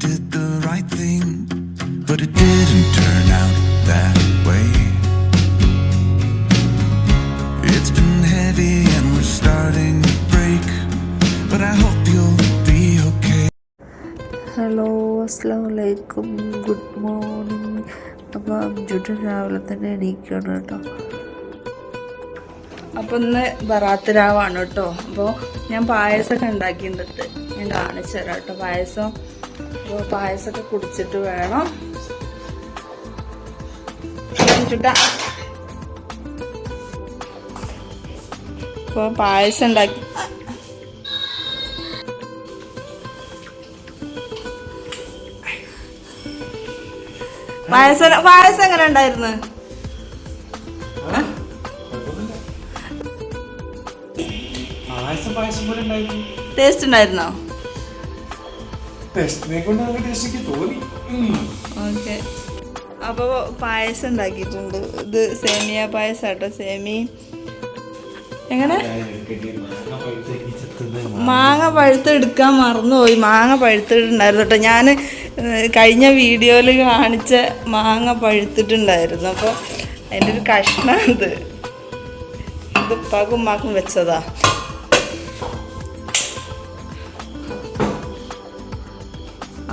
did the right thing, but it didn't turn out that way. It's been heavy and we're starting to break, but I hope you'll be okay. Hello, അസ്സലാമലൈക്കും, good morning. അപ്പോൾ അംജുട്ട് രാവിലെ തന്നെ എണീക്കണം കേട്ടോ. അപ്പോൾ ഇന്ന് ബറാത്ത് രാവാണ് കേട്ടോ. അപ്പോൾ ഞാൻ പായസമൊക്കെ ഉണ്ടാക്കിയിട്ടുണ്ട്, ഞാൻ കാണിച്ചു തരാം കേട്ടോ പായസം. അപ്പോൾ പായസമൊക്കെ കുടിച്ചിട്ട് വേണം അംജുട്ടാ. അപ്പോൾ പായസം ഉണ്ടാക്കി പായസം എങ്ങനെ ഉണ്ടായിരുന്നു? ടേസ്റ്റ് ഉണ്ടായിരുന്നോ? ഓക്കെ. അപ്പോൾ പായസം ഉണ്ടാക്കിയിട്ടുണ്ട്. ഇത് സേമിയ പായസം കേട്ടോ. എങ്ങനെ മാങ്ങ പഴുത്ത് എടുക്കാൻ മറന്നുപോയി. മാങ്ങ പഴുത്തിട്ടുണ്ടായിരുന്നു കേട്ടോ. ഞാൻ കഴിഞ്ഞ വീഡിയോയിൽ കാണിച്ച മാങ്ങ പഴുത്തിട്ടുണ്ടായിരുന്നു. അപ്പോൾ അതിൻ്റെ ഒരു കഷ്ണം ഇത് ഉപ്പാക്കും ഉമ്മാക്കും വെച്ചതാ.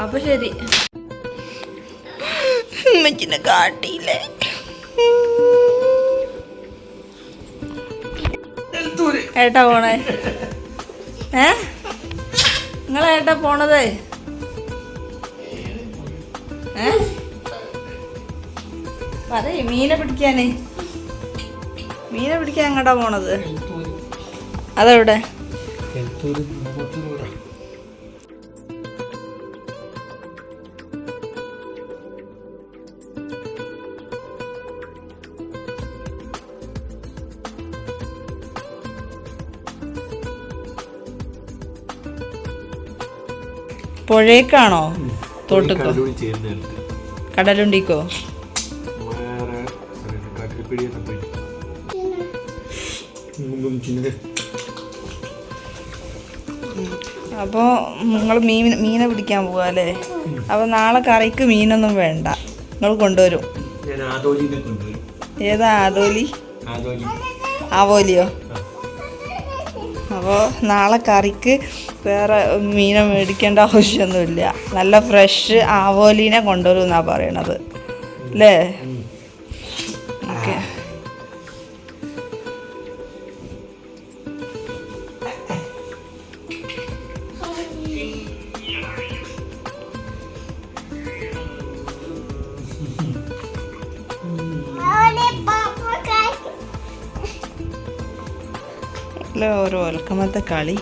അപ്പൊ ശരി, ഉമ്മച്ചിനെ കാട്ടിയില്ലേ? ഏട്ടാ പോണേ? നിങ്ങളേട്ടാ പോണതേ? പറയ്, മീനെ പിടിക്കാൻ എങ്ങോട്ടാ പോണത്? അതെവിടെ? പുഴയ്ക്കാണോ? തോട്ടുക്കോ? കടലുണ്ടിക്കോ? അപ്പോൾ നിങ്ങൾ മീനെ പിടിക്കാൻ പോവാ അല്ലേ? അപ്പോൾ നാളെ കറിക്ക് മീനൊന്നും വേണ്ട, നിങ്ങൾ കൊണ്ടുവരും. ഏതാ ആദോലി? ആവോലിയോ? അപ്പോൾ നാളെ കറിക്ക് വേറെ മീനെ മേടിക്കേണ്ട ആവശ്യമൊന്നുമില്ല. നല്ല ഫ്രഷ് ആവോലീനെ കൊണ്ടുവരും എന്നാണ് പറയണത് അല്ലേ? ഓക്കെ. ഓരോ ഒൽക്കമത്തെ കളി.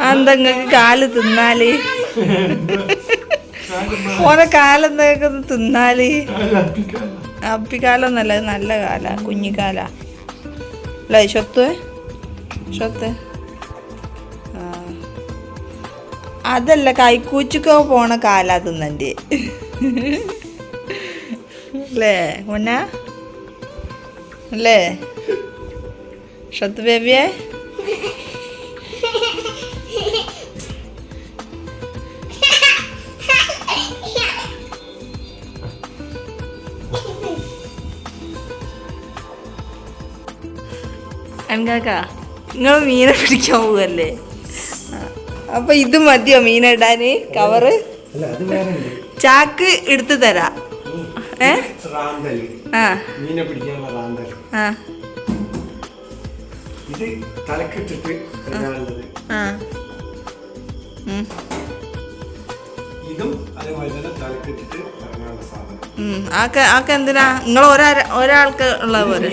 എന്തെങ്ങൾക്ക് കാല് തിന്നാല്? ഓരോ കാലെന്തൊക്കെ തിന്നാല്? അപ്പിക്കാലൊന്നല്ല, നല്ല കാല, കുഞ്ഞിക്കാല അല്ലേ? ഷൊത്ത് അതല്ല, കൈക്കൂച്ചൊക്കെ പോണ കാലാ തിന്നൻ്റെ അല്ലേ മുന്ന? അല്ലേ ഷത്ത് ബേബിയെ? അൻകാക്ക, നിങ്ങൾ മീനെ പിടിക്കാൻ പോവല്ലേ? അപ്പൊ ഇത് മതിയോ മീനിടാന്? കവറ് ചാക്ക് എടുത്തു തരാം. ആക്ക എന്തിനാ? നിങ്ങൾ ഒരാൾക്ക് ഉള്ള പോലെ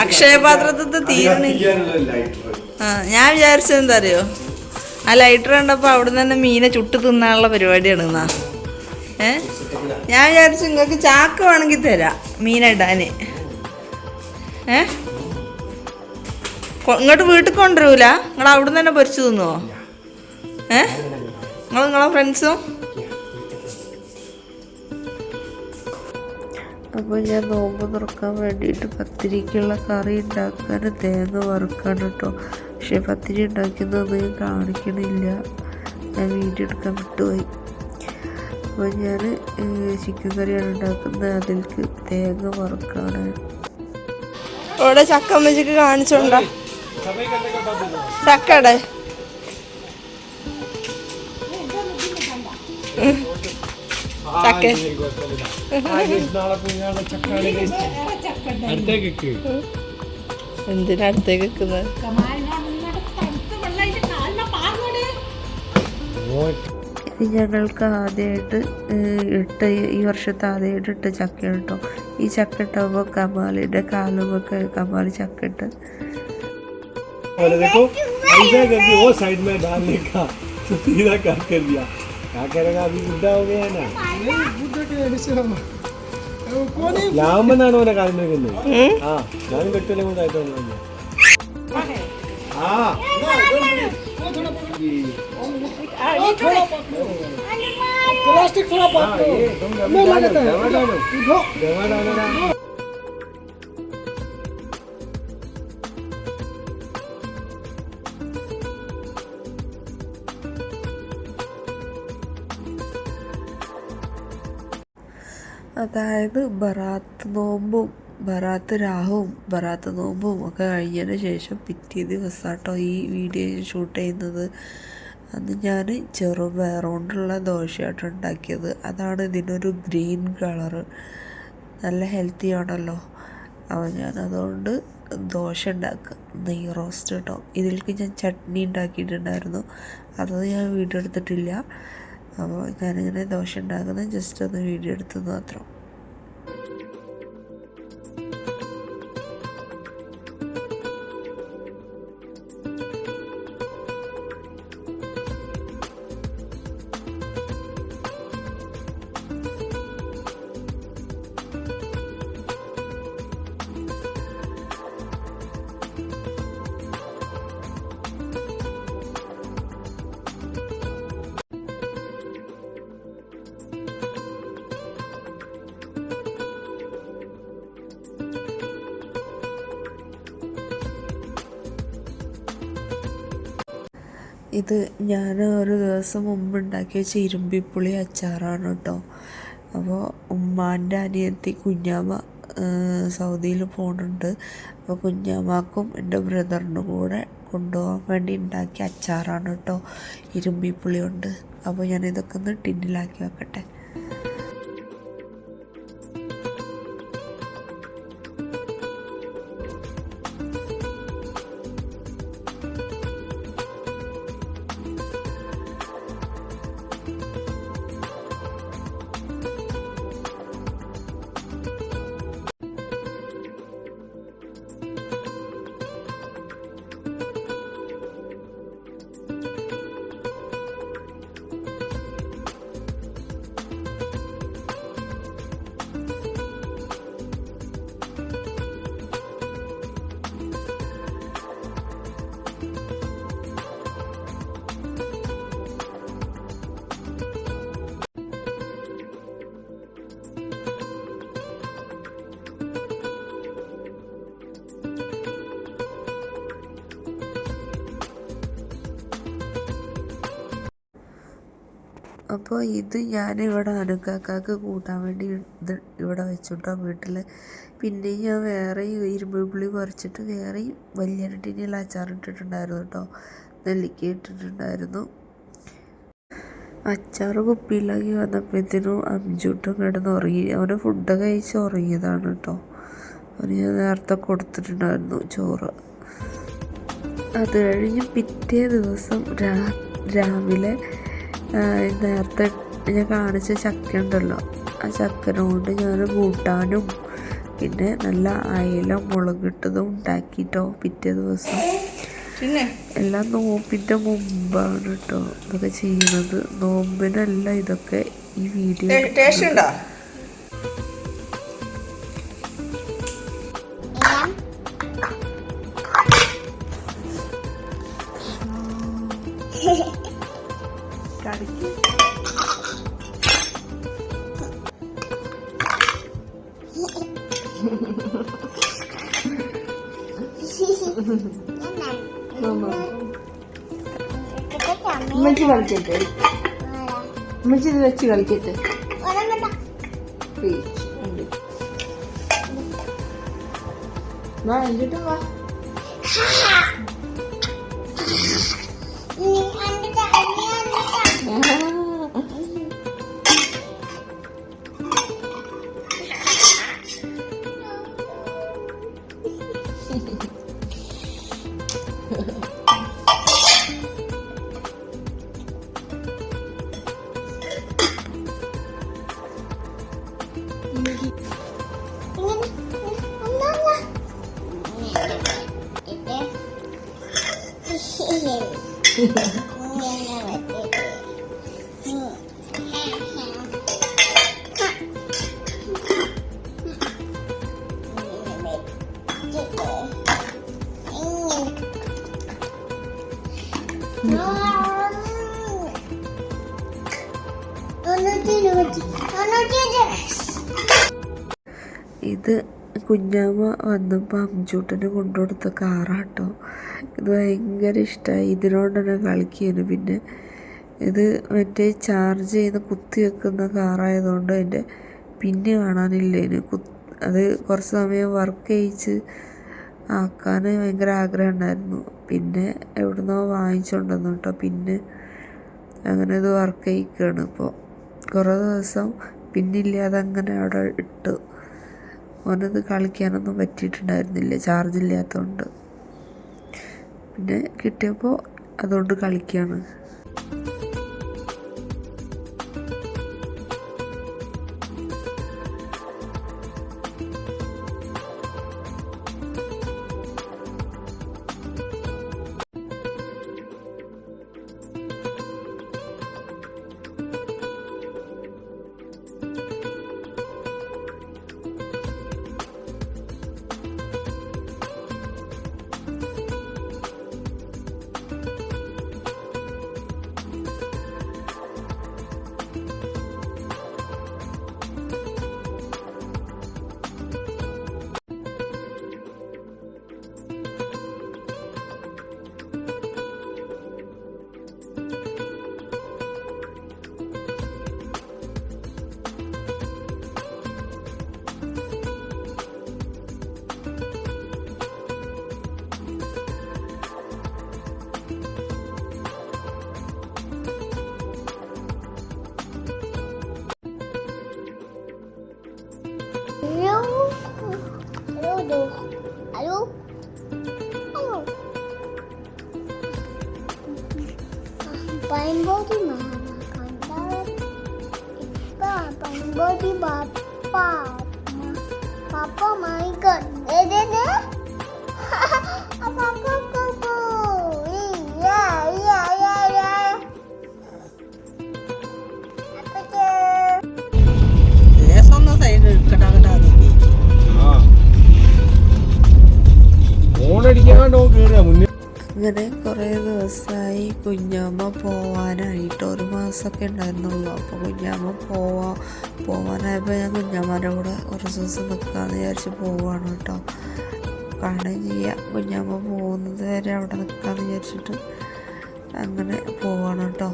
അക്ഷയപാത്രത്തിൽ തീരുന്നില്ല. ഞാൻ വിചാരിച്ചത് എന്താ അറിയോ, ആ ലൈറ്റർ കണ്ടപ്പോൾ അവിടെ നിന്ന് തന്നെ മീനെ ചുട്ട് തിന്നാനുള്ള പരിപാടിയാണ് എന്നാ. ഞാൻ വിചാരിച്ചു നിങ്ങൾക്ക് ചാക്ക് വേണമെങ്കിൽ തരാം മീനിടാന്. ഇങ്ങോട്ട് വീട്ടിൽ കൊണ്ടുവരൂല? നിങ്ങൾ അവിടെ നിന്ന് തന്നെ പൊരിച്ചു തിന്നുവോ? നിങ്ങളെ ഫ്രണ്ട്സും അപ്പോൾ ഞാൻ നോമ്പ് തുറക്കാൻ വേണ്ടിയിട്ട് പത്തിരിക്കുള്ള കറി ഉണ്ടാക്കാൻ തേങ്ങ വറുക്കാണ് കേട്ടോ. പക്ഷേ പത്തിരി ഉണ്ടാക്കുന്നതൊന്നും ഞാൻ കാണിക്കണില്ല, ഞാൻ വീഡിയോ എടുക്കാൻ വിട്ടുപോയി. അപ്പോൾ ഞാൻ ചിക്കൻ കറിയാണ് ഉണ്ടാക്കുന്നത്, അതിലേക്ക് തേങ്ങ വറുക്കാണ്. ഇവിടെ ചക്ക അമ്മച്ചിക്ക് കാണിച്ചോണ്ടാ ചക്കടെ ചക്ക എന്തിനാ അടുത്തേക്ക് വെക്കുന്നത്? ഇത് ഞങ്ങൾക്ക് ആദ്യമായിട്ട് ഈ വർഷത്തെ ആദ്യമായിട്ട് ഇട്ട ചക്കയാണ് കേട്ടോ. ഈ ചക്ക ഇട്ടാകുമ്പോൾ കമാലിൻ്റെ കാലുമൊക്കെ കമാലി ചക്ക ഇട്ട് वो साइड में डालने का सीधा क्या कर दिया, क्या करेगा अभी बुढ़ा हो गया ना. ലാമെന്നാണ് ഓനെ കാര്യം വെക്കുന്നത്. ആ ഞാനും കെട്ടില്ല കൊണ്ടായിട്ട് प्लास्टिक थोड़ा അതായത് ബറാത്ത് നോമ്പും ബറാത്ത് രാഹും ബറാത്ത് നോമ്പും ഒക്കെ കഴിഞ്ഞതിന് ശേഷം പിറ്റേ ദിവസമാട്ടോ ഈ വീഡിയോ ഷൂട്ട് ചെയ്യുന്നത്. അന്ന് ഞാൻ ചെറുപയർ കൊണ്ടുള്ള ദോശയായിട്ട് ഉണ്ടാക്കിയത്. അതാണ് ഇതിനൊരു ഗ്രീൻ കളറ്, നല്ല ഹെൽത്തി ആണല്ലോ. അപ്പോൾ ഞാൻ അതുകൊണ്ട് ദോശ ഉണ്ടാക്കുക, നെയ്യ് റോസ്റ്റ് കേട്ടോ. ഇതിലേക്ക് ഞാൻ ചട്നി ഉണ്ടാക്കിയിട്ടുണ്ടായിരുന്നു, അത് ഞാൻ വീഡിയോ എടുത്തിട്ടില്ല. അപ്പോൾ ഞാനിങ്ങനെ ദോശ ഉണ്ടാക്കുന്നത് ജസ്റ്റ് ഒന്ന് വീഡിയോ എടുത്തത് മാത്രം. ഇത് ഞാൻ ഒരു ദിവസം മുമ്പ് ഉണ്ടാക്കി വെച്ച ഇരുമ്പിപ്പുളി അച്ചാറാണ് കേട്ടോ. അപ്പോൾ ഉമ്മാൻ്റെ അനിയത്തി കുഞ്ഞാമ്മ സൗദിയിൽ പോകുന്നുണ്ട്. അപ്പോൾ കുഞ്ഞാമ്മക്കും എൻ്റെ ബ്രദറിനും കൂടെ കൊണ്ടുപോകാൻ വേണ്ടി ഉണ്ടാക്കിയ അച്ചാറാണ് കേട്ടോ, ഇരുമ്പിപ്പുളി കൊണ്ട്. അപ്പോൾ ഞാനിതൊക്കെ ഒന്ന് ടിന്നിലാക്കി വെക്കട്ടെ. അപ്പോൾ ഇത് ഞാനിവിടെ അനുക്കാക്കാക്ക് കൂട്ടാൻ വേണ്ടി ഇത് ഇവിടെ വെച്ചിട്ടോ വീട്ടിൽ. പിന്നെ ഞാൻ വേറെയും ഇരുമ്പുളി പറിച്ചിട്ട് വേറെയും വലിയ ടിന്നിൽ അച്ചാറിട്ടിട്ടുണ്ടായിരുന്നു കേട്ടോ, നെല്ലിക്ക ഇട്ടിട്ടുണ്ടായിരുന്നു. അച്ചാറ് കുപ്പിയിലാക്കി വന്നപ്പോഴത്തേനും അഞ്ചൂട്ടും കിടന്ന് ഉറങ്ങി. അവന് ഫുഡ് കഴിച്ച് ഉറങ്ങിയതാണ് കേട്ടോ. അവന് ഞാൻ നേരത്തെ കൊടുത്തിട്ടുണ്ടായിരുന്നു ചോറ്. അത് കഴിഞ്ഞ് പിറ്റേ ദിവസം രാവിലെ നേരത്തെ ഞാൻ കാണിച്ച ചക്ക ഉണ്ടല്ലോ, ആ ചക്കനോണ്ട് ഞാൻ കൂട്ടാനും പിന്നെ നല്ല അയല മുളകിട്ടതും ഉണ്ടാക്കിട്ടോ പിറ്റേ ദിവസം. എല്ലാം നോമ്പിൻ്റെ മുമ്പാണ് കേട്ടോ ഇതൊക്കെ ചെയ്യുന്നത്, നോമ്പിനല്ല ഇതൊക്കെ. ഈ വീഡിയോ ഉമ്മച്ചി കളിക്കട്ടെ, ഉമ്മച്ചി ഇത് വെച്ച് കളിക്കട്ടെ. വാ എന്നിട്ട് വാ. ഇത് കുഞ്ഞാമ്മ വന്നപ്പോൾ അമ്മച്ചൂട്ടന് കൊണ്ടുകൊടുത്ത കാറാട്ടോ. ഇത് ഭയങ്കര ഇഷ്ടമായി, ഇതിനോട് തന്നെ കളിക്കുകയാണ്. പിന്നെ ഇത് മറ്റേ ചാർജ് ചെയ്ത് കുത്തി വെക്കുന്ന കാറായതുകൊണ്ട് അതിൻ്റെ പിന്നെ കാണാനില്ലേന്. അത് കുറച്ച് സമയം വർക്ക് ചെയ്യിച്ച് ആക്കാൻ ഭയങ്കര ആഗ്രഹം ഉണ്ടായിരുന്നു. പിന്നെ എവിടുന്നോ വാങ്ങിച്ചുകൊണ്ടുവന്നു കേട്ടോ. പിന്നെ അങ്ങനെ ഇത് വർക്ക് ചെയ്യിക്കുകയാണ് ഇപ്പോൾ. കുറേ ദിവസം പിന്നില്ലാതെ അങ്ങനെ അവിടെ ഇട്ടു. ഓനത് കളിക്കാനൊന്നും പറ്റിയിട്ടുണ്ടായിരുന്നില്ല, ചാർജില്ലാത്തതുകൊണ്ട്. പിന്നെ കിട്ടിയപ്പോൾ അതുകൊണ്ട് കളിക്കുകയാണ്. Painbody mama kantar ipa painbody papa papa my god de papa papa yeah apa ലേസം സൈഡ് എടുക്കട്ടാകട്ടാ. ഫോണടിക്കാണ്ടോ കേറിയാ മുന്നേ. അങ്ങനെ കുറേ ദിവസമായി കുഞ്ഞാമ്മ പോവാനായിട്ട്. 1 മാസമൊക്കെ ഉണ്ടായിരുന്നുള്ളൂ. അപ്പോൾ കുഞ്ഞാമ്മ പോവാനായപ്പോൾ ഞാൻ കുഞ്ഞാമ്മൻ്റെ കൂടെ കുറച്ച് ദിവസം നിൽക്കാമെന്ന് വിചാരിച്ച് പോവാണ് കേട്ടോ. കാണുകയും ചെയ്യാം, കുഞ്ഞാമ്മ പോകുന്നത് വരെ അവിടെ നിൽക്കാമെന്ന് വിചാരിച്ചിട്ട് അങ്ങനെ പോവാണ് കേട്ടോ.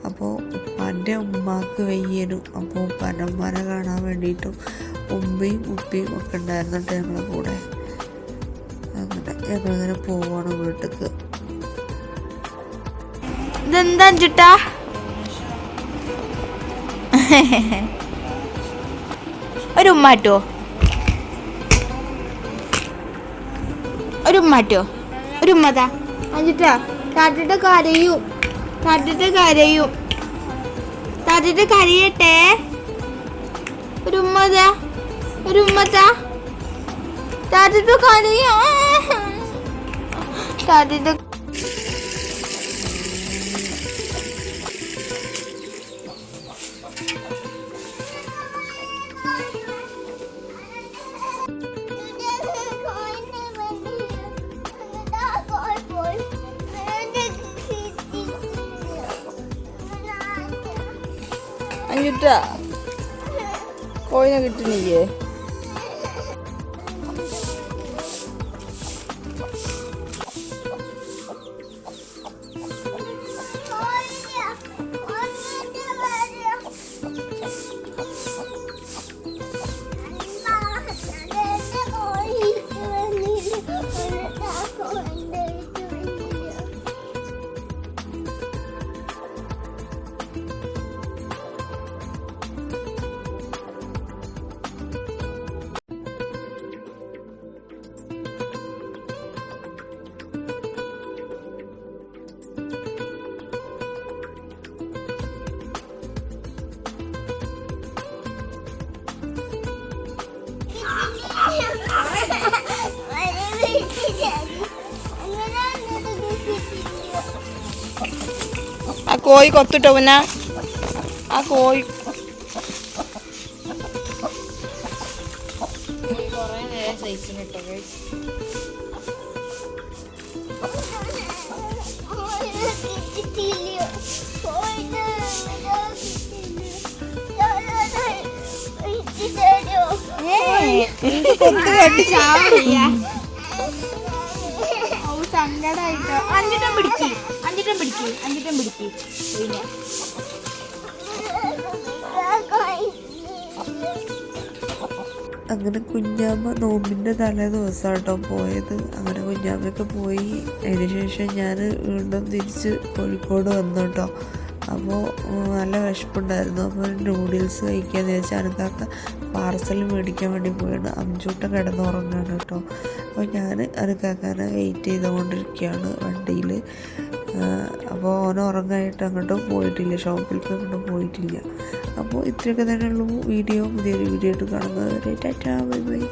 അപ്പോൾ ഉപ്പാൻ്റെ ഉമ്മാക്ക് വയ്യനും. അപ്പോൾ ഉപ്പാൻ്റെ ഉമ്മാനെ കാണാൻ വേണ്ടിയിട്ടും ഉമ്മയും ഉപ്പയും ഒക്കെ ഉണ്ടായിരുന്നു കേട്ടോ ഞങ്ങളുടെ കൂടെ. അങ്ങനെ ഞങ്ങളിങ്ങനെ പോവാണ് വീട്ടിലേക്ക്. ഇതെന്താ ചുട്ടാ? ഒരു ഉമ്മാറ്റോ ഒരു ഉമ്മതാ അഞ്ചിട്ടാ. താട്ടിട്ട് കരയട്ടെ. ഒരു ഉമ്മതാ താട്ടിട്ട് കരയോ. താട്ടിട്ട് അഞ്ചിട്ടാ കോഴിനെ കിട്ടണില്ലേ? കോഴി കൊത്തിട്ടോ പിന്നെ ആ കോഴി കുറേ നേരം സൈസിന് ഇട്ടോ സങ്കടായിട്ടോ. അഞ്ചിട്ടം പിടിക്ക് പിന്നെ അങ്ങനെ കുഞ്ഞാമ്മ നോമ്പിൻ്റെ തലേ ദിവസമാട്ടോ പോയത്. അങ്ങനെ കുഞ്ഞാമ്മയൊക്കെ പോയി. അതിന് ശേഷം ഞാൻ വീണ്ടും തിരിച്ച് കോഴിക്കോട് വന്നു കേട്ടോ. അപ്പോൾ നല്ല വിശപ്പുണ്ടായിരുന്നു. അപ്പോൾ നൂഡിൽസ് കഴിക്കാമെന്ന് വെച്ചാൽ അനക്കാക്ക പാർസൽ മേടിക്കാൻ വേണ്ടി പോയാണ്. അഞ്ചൂട്ടം കിടന്നുറങ്ങാണ് കേട്ടോ. അപ്പോൾ ഞാൻ അനക്കാക്കാനെ വെയിറ്റ് ചെയ്തുകൊണ്ടിരിക്കുകയാണ് വണ്ടിയിൽ. അപ്പോൾ ഓൻ ഉറങ്ങായിട്ട് അങ്ങോട്ടും പോയിട്ടില്ല, ഷോപ്പിലേക്ക് അങ്ങോട്ടും പോയിട്ടില്ല. അപ്പോൾ ഇത്രയൊക്കെ തന്നെയുള്ളൂ വീഡിയോ. പുതിയൊരു വീഡിയോ ആയിട്ട് കാണുന്നത് വരെ ടാറ്റാ ബൈ ബൈ.